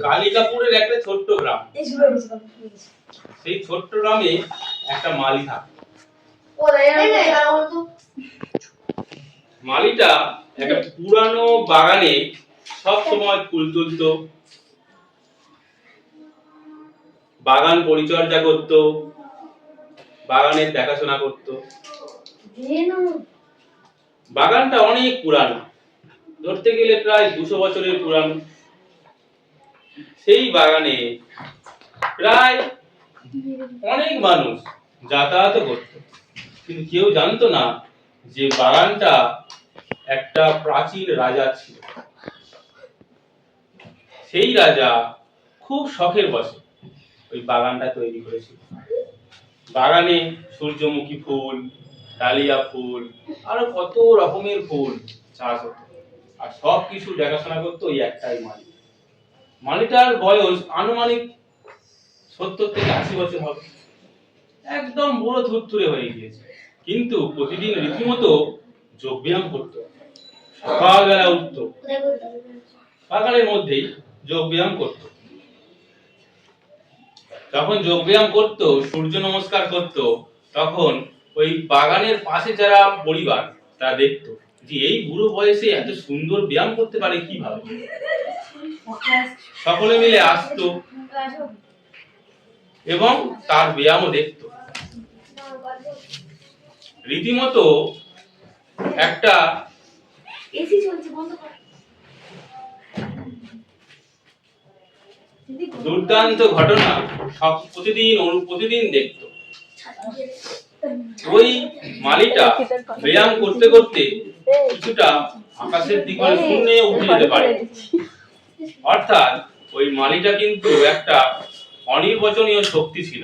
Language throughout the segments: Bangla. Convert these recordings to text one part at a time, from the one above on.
কালিকাপুরের একটা ছোট্ট গ্রাম। সেই ছোট্ট গ্রামে একটা মালি থাকে। মালিটা একটা পুরানো বাগানে সব সময় ফুল তুলতো, বাগান পরিচর্যা করত, বাগানের দেখাশোনা করত। বাগানটা অনেক পুরানো, ধরতে গেলে প্রায় 200 বছরের পুরানো। সেই বাগানে প্রায় অনেক মানুষ যাতায়াত করত, কিন্তু কেউ জানতো না যে বাগানটা একটা প্রাচীন রাজা ছিল। সেই রাজা খুব শখের বশে ওই বাগানটা তৈরি করেছিল। বাগানে সূর্যমুখী ফুল, ডালিয়া ফুল, আরো কত রকমের ফুল চাষ হতো, আর সব কিছু দেখাশোনা করতো ওই একটাই মালি। মালিটার বয়স আনুমানিক 70 থেকে 80 বছর হবে, একদম বুড়ো থুরথুরে হয়ে গিয়েছে। কিন্তু প্রতিদিন রীতিমতো যোগব্যায়াম করতো। সকালবেলা উঠতো, বাগানের মধ্যেই যোগব্যায়াম করতো। যখন যোগব্যায়াম করতো, সূর্য নমস্কার করতো, তখন ওই বাগানের পাশে যারা পরিবার তারা দেখতো যে এই বুড়ো বয়সে এত সুন্দর ব্যায়াম করতে পারে কিভাবে। সকলে মিলে আসতো এবং তার ব্যায়ামও দেখতো। রীতিমতো একটা দুর্দান্ত ঘটনা সব প্রতিদিন দেখতো। ওই মালিটা ব্যায়াম করতে করতে কিছুটা আকাশের দিকে শূন্যে উঠে যেতে পারে। অর্থাৎ ওই মালিটা কিন্তু একটা অনির্বচনীয় শক্তি ছিল,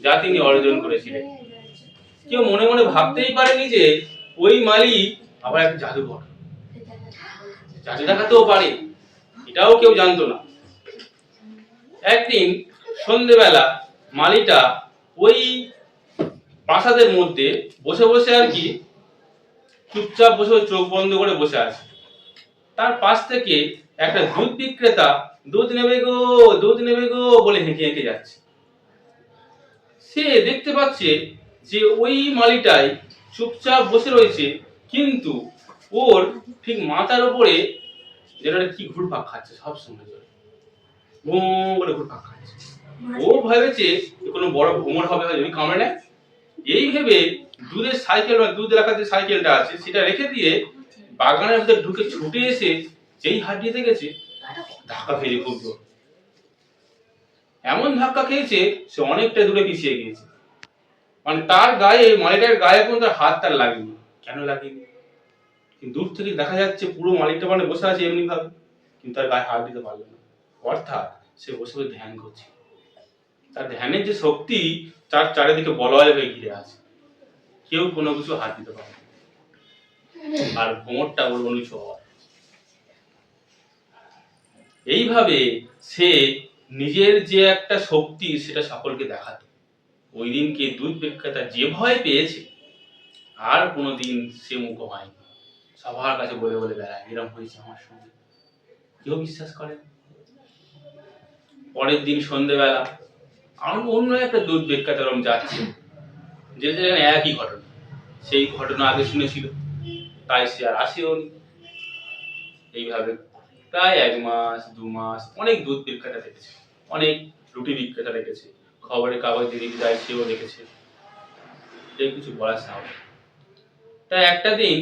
যা তিনি অর্জন করেছিলেন। কেউ মনে মনে ভাবতেই পারেনি যে ওই মালি আবার একটা জাদুঘর, জাদু দেখাতেও পারে, এটাও কেউ জানতো না। একদিন সন্ধ্যেবেলা মালিটা ওই প্রাসাদের মধ্যে বসে বসে আর কি চুপচাপ বসে চোখ বন্ধ করে বসে আছে। তার পাশ থেকে একটা দুধ বিক্রেতা দুধ নেবে গো বলে হেঁকে হেঁকে যাচ্ছে। সে দেখতে পাচ্ছে যে ওই মালিটাই চুপচাপ বসে রয়েছে, কিন্তু ওর ঠিক মাথার উপরে যেন কি ঘুরপাক খাচ্ছে, সব সময় করে ঘুরপাক খাচ্ছে। ও ভেবেছে কোনো বড় ভ্রমণ হবে, যদি কামড়ে নেয়। এই ভেবে দুধের সাইকেল বা দুধ রাখার যে সাইকেলটা আছে সেটা রেখে দিয়ে বাগানের ভিতরে ঢুকে ছুটে এসে যেই হাত দিতে গেছে, ধাক্কা খেয়ে খুব জোর। এমন ধাক্কা খেয়েছে সে অনেকটা দূরে পিছিয়ে গিয়েছে। মানে তার গায়ে, মালিটার গায়ে কোনো তার হাত তার লাগেনি। কেন লাগেনি? কিন্তু দূর থেকে দেখা যাচ্ছে পুরো মালিকটা মানে বসে আছে এমনি ভাবে, কিন্তু তার গায়ে হাত দিতে পারলো না। অর্থাৎ সে বসে বসে ধ্যান করছে। তার ধ্যানের যে শক্তি তার চারিদিকে বলয় হয়ে ঘিরে আছে, কেউ কোনো কিছু হাত দিতে পারে না। আর ভ্রমরটা ওর অনুচ। এইভাবে সে নিজের যে একটা শক্তি সেটা সকলকে দেখাতো। ওই দিনকে দুধ বিক্রেতা যে ভয় পেয়েছে আর কোনোদিন সে মুখ হয়নি। সবার কাছে বলে বলে বেড়ায় এরকম হয়েছে আমার সঙ্গে, কেউ বিশ্বাস করে। পরের দিন সন্ধ্যেবেলা আর অন্য একটা দুধ বিক্রেতা যাচ্ছে, যেতে একই ঘটনা, সেই ঘটনা আগে শুনেছিল, তাই সে আর আসেও নি। এইভাবে প্রায় 1 মাস 2 মাস অনেক দুধ বিক্রেতা দেখেছে, অনেক রুটি বিক্রেতা দেখেছে, খবরের কাগজ দিদি যায় সেও দেখেছে, কেউ কিছু বলার সাহস। তাই একটা দিন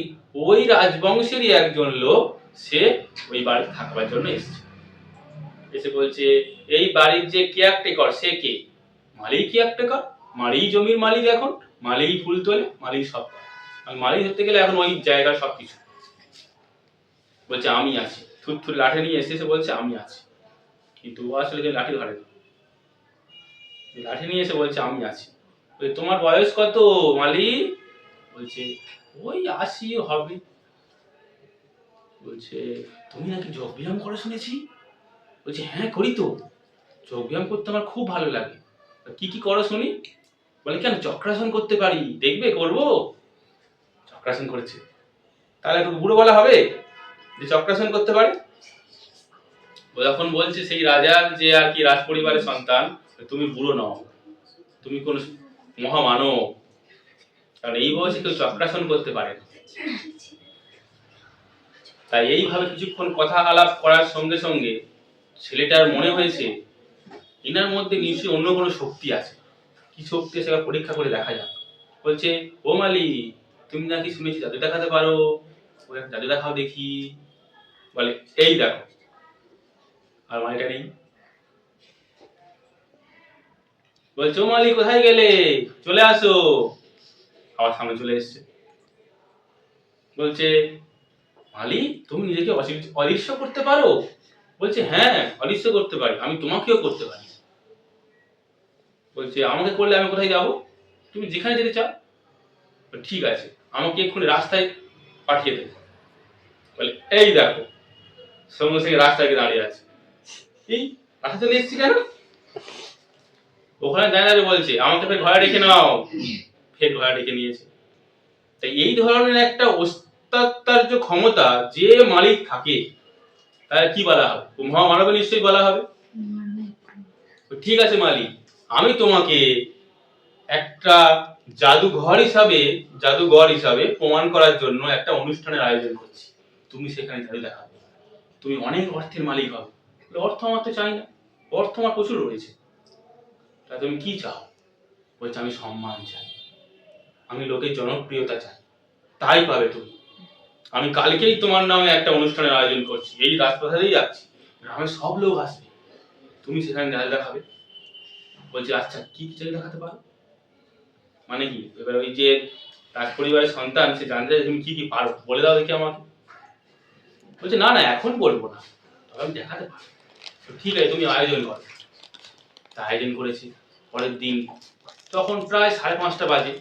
ওই রাজবংশেরই একজন লোক সে ওই বাড়িতে থাকবার জন্য এসেছে। এসে বলছে এই বাড়ির যে কেয়ারটেকার সে কে? মালিক কেয়ারটেকার, মালিক জমির মালিক, এখন মালিক ফুল তোলে, মালিক সব, মালিক ধরতে গেলে এখন ওই জায়গার সবকিছু। বলছে আমি আছি, থুর লাঠি নিয়ে এসে বলছে আমি আছি, কিন্তু আসলে যে লাঠি ধরে না, লাঠি নিয়ে এসে বলছে আমি আছি। তোমার বয়স কত মালিক? বলছে ওই 80 হবে। বলছে তুমি নাকি যোগ ব্যায়াম করে শুনেছি? বলছে হ্যাঁ করি তো, যোগ ব্যায়াম করতে আমার খুব ভালো লাগে। কি কি করো শুনি? বলে কেন, চক্রাসন করতে পারি, দেখবে করবো? চক্রাসন করেছে, তাহলে একটু বুড়ো বলা হবে যে চক্রাসন করতে পারে? ও যখন বলছে সেই রাজার যে আর কি রাজ পরিবারের সন্তান, তুমি বুড়ো নও, তুমি কোন মহামানব, কারণ এই বয়সে কেউ চক্রাসন করতে পারে না। তাই এইভাবে কিছুক্ষণ কথা আলাপ করার সঙ্গে সঙ্গে ছেলেটার মনে হয়েছে এনার মধ্যে নিশ্চয়ই অন্য কোনো শক্তি আছে। কি শক্তি আছে পরীক্ষা করে দেখা যাক। বলছে, ও মালি, তুমি নাকি শুনেছি জাদু দেখাতে পারো, ও একটা জাদু দেখাও দেখি। বলে, এই দেখো। আর মালিটা নেই। বলছে, ও মালি কোথায় গেলে, চলে আসো। আবার সামনে চলে এসছে। বলছে, মালি তুমি নিজেকে অদৃশ্য করতে পারো? বলছে, হ্যাঁ অদৃশ্য করতে পারি, আমি তোমাকেও করতে পারি। বলছে, আমাকে করলে আমি কোথায় যাব? তুমি যেখানে যেতে চাও। ঠিক আছে, আমাকে এক্ষুনি রাস্তায় পাঠিয়ে দেবে। বলে, এই দেখো। সঙ্গে সঙ্গে রাস্তায় দাঁড়িয়ে আছে। এই রাস্তা চলে এসেছি কেন? ওখানে দাঁড়িয়ে বলছে, আমাকে ফের ঘরে রেখে নাও। ফের ঘরে রেখে নিয়েছে। তাই এই ধরনের একটা অত্যাচার্য ক্ষমতা যে মালিক থাকে, তার কি বলা হবে? মহামানব নিশ্চয়ই বলা হবে। ঠিক আছে মালিক, আমি তোমাকে একটা জাদুঘর হিসাবে প্রমাণ করার জন্য একটা অনুষ্ঠানের আয়োজন করছি। তুমি সেখানে জাদু দেখাবে, তুমি অনেক অর্থের মালিক হবে। অর্থ আমার তো চাই না, অর্থ আমার প্রচুর রয়েছে। তা তুমি কি চাও? বলছে, আমি সম্মান চাই, আমি লোকের জনপ্রিয়তা চাই। তাই পাবে তুমি। আমি কালকেই তোমার নামে একটা অনুষ্ঠানের আয়োজন করছি, এই রাজপ্রাসাদেই যাচ্ছি, গ্রামের সব লোক আসবে, তুমি সেখানে জাদু দেখাবে। বলছে, আচ্ছা কি জাদু দেখাতে পারো? মানে কি? এবার ওই যে রাজ পরিবারের সন্তান, সে জানতে চাই তুমি কি কি পারো, বলে দাও দেখি আমাকে। বলছে, না না এখন বলবো না, তবে আমি দেখাতে পারবো। ঠিক আছে, তুমি আয়োজন করো। তা আয়োজন করেছি। পরের দিন তখন প্রায় 5:30 বাজে,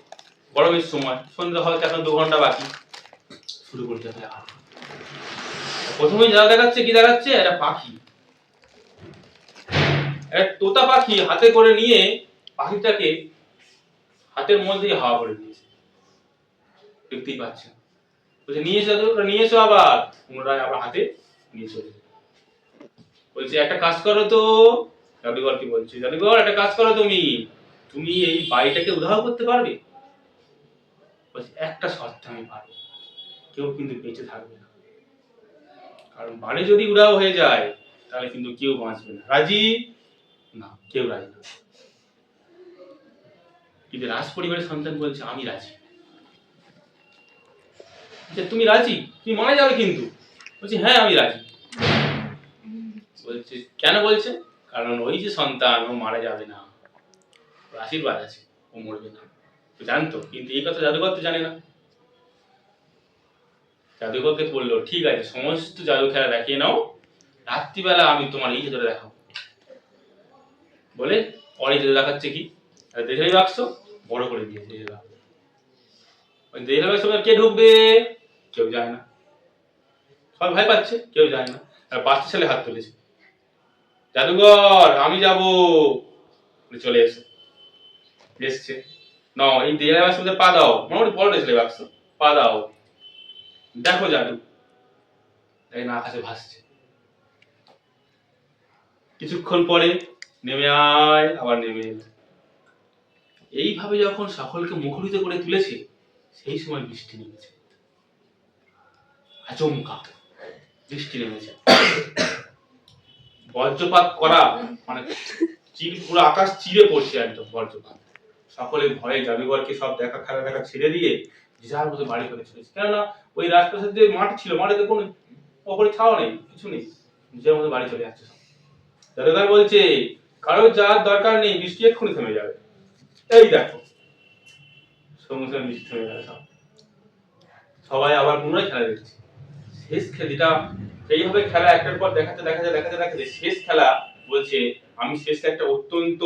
গরমের সময়, সন্ধ্যা হয়তো এখন 2 ঘন্টা বাকি। শুরু করতে হবে। প্রথমেই যা দেখাচ্ছে, কি দেখাচ্ছে? একটা পাখি, একটা তোতা পাখি হাতে করে নিয়ে পাখিটাকে হাতের মধ্যে দিয়ে হাওয়া করে দিয়েছে। দেখতেই পাচ্ছেন। বলছে, নিয়ে এসো আবার। পুনরায় আবার হাতে নিয়ে চলে। বলছে, একটা কাজ করো তো। জাদুঘরকে বলছে, জাদুঘর একটা কাজ করো, তুমি এই বাড়িটাকে উধাও করতে পারবে? বলছে, একটা শর্তে আমি পারবো, কেউ কিন্তু বেঁচে থাকবে না, কারণ বাড়ি যদি উধাও হয়ে যায় তাহলে কিন্তু কেউ বাঁচবে না। রাজি? না, কেউ রাজি না। কিন্তু রাজ পরিবারের সন্তান বলছে, আমি রাজি। তুমি রাজি? তুমি মারা যাবে কিন্তু। বলছে, হ্যাঁ আমি রাজি। বলছে, কেন? বলছে, কারণ ওই যে সন্তান, ও মারা যাবে না, আশীর্বাদ আছে, ও মরবে না। জানতো, কিন্তু এই কথা জাদুঘর তো জানে না। জাদুঘরকে বললো, ঠিক আছে, সমস্ত জাদু খেলা দেখিয়ে নাও, রাত্রিবেলা আমি তোমার এই জাদুটা দেখাবো। বলে পরে জাদু দেখাচ্ছে কি, দেহের বাক্স বড় করে দিয়েছে। ওই দেহের বাক্স কে ঢুকবে? কেউ যায় না, সবাই ভয় পাচ্ছে, কেউ যায় না। আর বাচ্চা ছেলে হাত তুলেছে, জাদুঘর আমি যাব। চলে এসছে। না, এই দেহের বাক্স মধ্যে পা দাও, মোটামুটি বড় ছেলে বাক্স, পা দাও, দেখো জাদু। না, আকাশে ভাসছে। কিছুক্ষণ পরে নেমে আয়, আবার নেমে এলো। এইভাবে যখন সকলকে মুখরিত করে তুলেছে, সেই সময় বৃষ্টি নেমেছে। আচমকা বৃষ্টি নেমেছে। বজ্রপাত করা, মানে পুরো আকাশ চিরে পড়ছে একদম বজ্রপাত। সকলে ভয়ে জাদুঘরকে সব খেলা দেখা ছেড়ে দিয়ে যার মতো বাড়ি করে চলেছে। কেননা ওই রাজপ্রাসাদের মাঠ ছিল, মাঠে কোনো ওপরে ছাওয়া নেই, কিছু নেই, নিজের মতো বাড়ি চলে যাচ্ছে। জাদুঘর বলছে, কারোর যাওয়ার দরকার নেই, বৃষ্টি এক্ষুনি থেমে যাবে। এই দেখো, সঙ্গে সঙ্গে বৃষ্টি থেমে গেল। সবাই আবার পুনরায় খেলা দেখছে। শেষ যেটা এইভাবে খেলা একটার পর দেখাতে শেষ খেলা বলছে, আমি শেষ একটা অত্যন্ত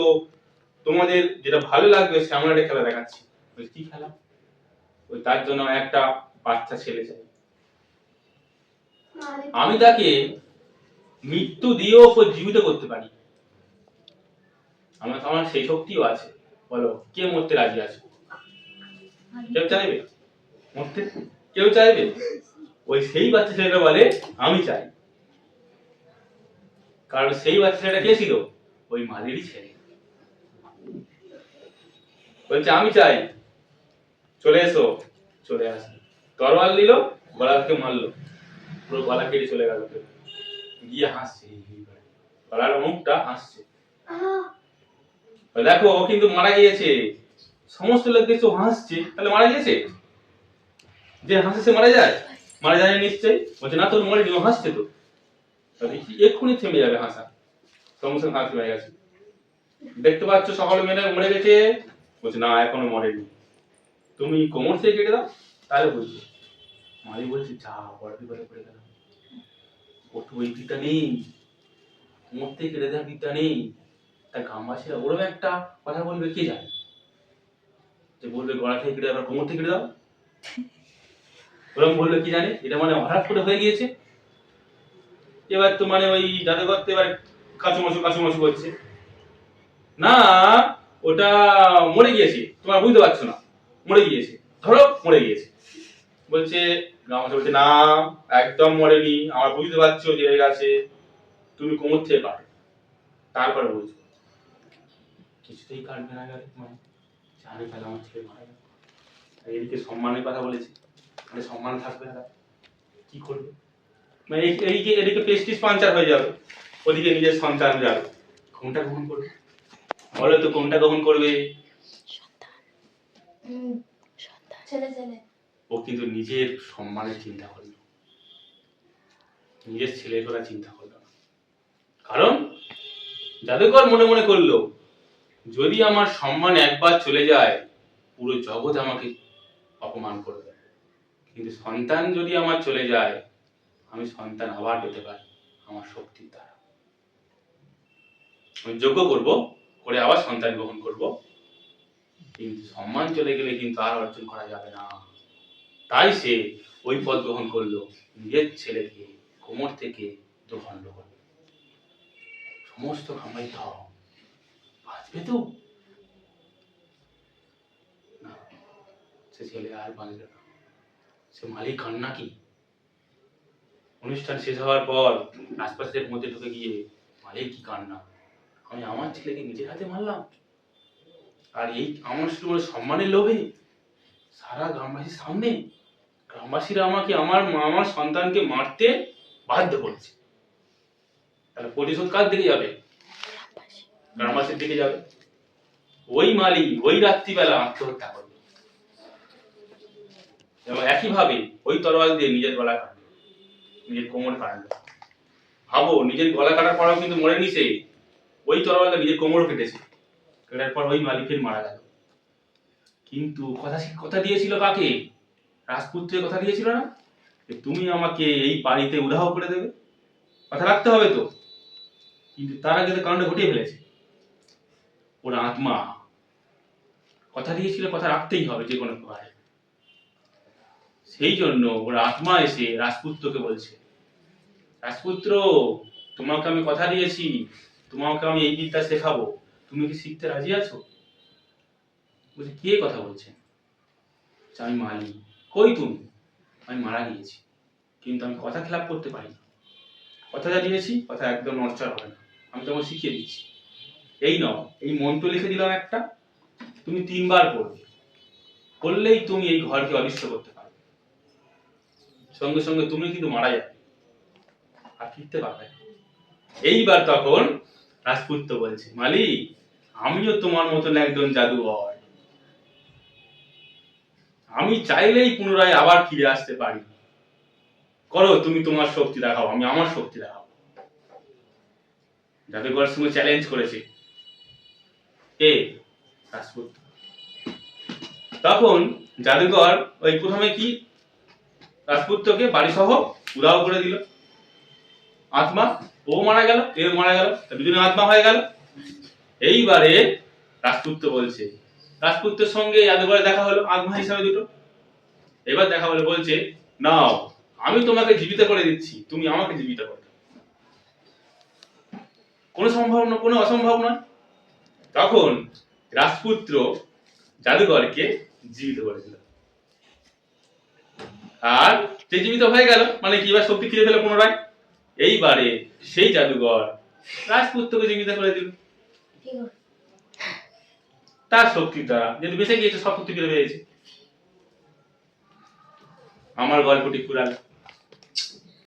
তোমাদের যেটা ভালো লাগবে সেমন একটা খেলা দেখাচ্ছি। কি খেলা? ওই তার জন্য একটা বাচ্চা ছেলে চাই, আমি তাকে মৃত্যু দিয়েও জীবিত করতে পারি, আমার সেই শক্তিও আছে। বলো, কে মরতে রাজি আছে? কেউ চাইবে মরতে? কেউ চাইবে? ওই সেই বাচ্চা ছেলেটা বলে, আমি চাই। কারণ সেই বাচ্চাটা কে ছিল? ওই মালিরই ছেলে। বলছে আমি চাই, চলে এসো। চলে আসে, তরোয়াল দিল, গলাকে মারলো, পুরো গলা কেটে চলে গেল। গিয়ে হাসছে, গলার মুখটা হাসছে, দেখো ও কিন্তু মারা গিয়েছে। সমস্ত লোক দেখছে ও হাসছে, তাহলে মারা গিয়েছে? যে হাসে সে মারা যায়? মারা যায় নিশ্চয়ই। বলছে না, তোর মরে হাসছে তো, এক্ষুনি থেমে যাবে হাসা, সঙ্গে সঙ্গে হাসি হয়ে গেছে। দেখতে পাচ্ছ সকলে মেরে মরে গেছে? বলছে না, এখনো মরেনি। তুমি কোমর থেকে কেটে দাও, তাহলে বলছে। মালি বলছে যা বড় বিপদে পড়ে গেল, ওর তো ওই বিদ্যা নেই, কোমর থেকে কেটে দেওয়ার বিদ্যা নেই। তার গ্রামবাসীরা ওরম একটা কথা বলবে, কে জানে? যে বলবে গলা থেকে কেটে আবার কোমর থেকে কেটে দাও, ওরম বলবে কি জানে? এটা মানে হঠাৎ করে হয়ে গিয়েছে। এবার তো মানে ওই জাদুঘর তো এবার কাছুমাছু করছে না, ওটা মরে গিয়েছে, তোমরা বুঝতে পারছো না, মরে গিয়েছে, ধরো মরে গিয়েছে। বলছে গ্রামবাসী বলছে না, একদম মরেনি, আমার বুঝতে পারছো জেলে গেছে, তুমি কোমর থেকে কাটো, তারপরে বলছো। কিছুতেই কাটবে না গেলে, মানে জানে তাহলে আমার ছেলে মারা গেল। এদিকে সম্মানের কথা বলেছে, মানে সম্মান থাকবে না, কি করবে? মানে এদিকে প্রেস্টিজ পাঞ্চার হয়ে যাবে, ওদিকে নিজের সন্তান যাবে, কোনটা গ্রহণ করবে? বলো তো কোনটা গ্রহণ করবে? ও কিন্তু নিজের সম্মানের চিন্তা করলো, নিজের ছেলের কথা চিন্তা করলো না। কারণ জাদুকর মনে মনে করলো, যদি আমার সম্মান একবার চলে যায়, পুরো জগৎ আমাকে অপমান করবে। কিন্তু সন্তান যদি আমার চলে যায়, আমি সন্তান আবার পেতে পারি আমার শক্তির দ্বারা। আমি যজ্ঞ করব, করে আবার সন্তান গ্রহণ করব, কিন্তু সম্মান চলে গেলে কিন্তু আর অর্জন করা যাবে না। তাই সে ওই পথ গ্রহণ করলো, নিজের ছেলেকে কোমর থেকে দুখণ্ড করলো। সমস্ত কামাই দাও, বাঁচবে তো না, সে ছেলে আর বাঁচবে না। সে মালিক কান্না কি। অনুষ্ঠান শেষ হওয়ার পর আশপাশের মধ্যে ঢুকে গিয়ে, মালিক কি কান্না, আমি আমার ছেলেকে নিজের হাতে মারলাম, আর এই আমার সম্মানের লোভে সারা গ্রামবাসীর সামনে গ্রামবাসীরা আমাকে আমার সন্তানকে মারতে বাধ্য করছে। তাহলে প্রতিশোধ কার দিকে যাবে? গ্রামবাসীর দিকে যাবে। ওই মালি ওই রাত্রিবেলা আত্মহত্যা করবে, এবং একইভাবে ওই তরোয়াল দিয়ে নিজের গলা কাটবে, নিজের কোমর কাটবে। ভাবো, নিজের গলা কাটার পরেও কিন্তু মরেনি সে, ওই তরোয়াল নিজের কোমরও কেটেছে, কেটার পর ওই মালিকের মারা গেল। কিন্তু কথা দিয়েছিল কাকে? রাজপুত্রের কথা দিয়েছিল না, যে তুমি আমাকে এই বাড়িতে উধাও করে দেবে, কথা রাখতে হবে তো। কিন্তু তার আগে তো কাণ্ড ঘটিয়ে ফেলেছে। ওর আত্মা কথা দিয়েছিল, কথা রাখতেই হবে যে কোনো প্রকারে। সেই জন্য ওর আত্মা এসে রাজপুত্রকে বলছে, রাজপুত্র, তোমাকে আমি কথা দিয়েছি, তোমাকে আমি এই বিদ্যা শেখাবো, তুমি কি শিখতে রাজি আছো? বলছে কে কথা বলছে? আমি মালি। কই তুমি? আমি মারা গিয়েছি, কিন্তু আমি কথা খেলাপ করতে পারি না, কথা যা দিয়েছি কথা একদম নড়চড় হবে না, আমি তোমাকে শিখিয়ে দিচ্ছি। এই নাও, এই মন্ত্র লিখে দিলাম একটা, তুমি 3 বার পড়বে, করলেই তুমি এই ঘরকে অদৃশ্য করতে পারবে, সঙ্গে সঙ্গে তুমি কিন্তু মারা যাবে, আর ফিরতে পারবে না। এইবার তখন রাজপুত্র বলছে, মালিক, আমিও তোমার মতন একজন জাদুঘর, আমি চাইলেই পুনরায় আবার ফিরে আসতে পারি, করো তুমি তোমার শক্তি দেখাও, আমি আমার শক্তি দেখাবো। জাদুঘর সঙ্গে চ্যালেঞ্জ করেছে কে? রাজপুত্র। তখন জাদুঘর ওই প্রথমে কি রাজপুত্রকে বাড়ি সহ উধাও করে দিল। আত্মা, ও মারা গেল, এ মারা গেল, দুজনে আত্মা হয়ে গেল। এইবারে রাজপুত্র বলছে, রাজপুত্রের সঙ্গে জাদুঘরে দেখা হলো আত্মা হিসাবে দুটো। এবার দেখা হলো, বলছে নাও, আমি তোমাকে জীবিত করে দিচ্ছি, তুমি আমাকে জীবিত করো। কোনো সম্ভব না, কোনো অসম্ভব নয়। তখন রাজপুত্র জাদুঘরকে জীবিত করে দিল, আর সে জীবিত হয়ে গেল, মানে কি, এবার শক্তি ফিরে পেল পুনরায়। এইবারে সেই জাদুঘর রাজপুত্রকে জীবিত করে দিল তার শক্তির দ্বারা। যেহেতু বেঁচে গিয়েছে, সব শক্তি ফিরে পেয়েছে। আমার গল্পটি পুরানো।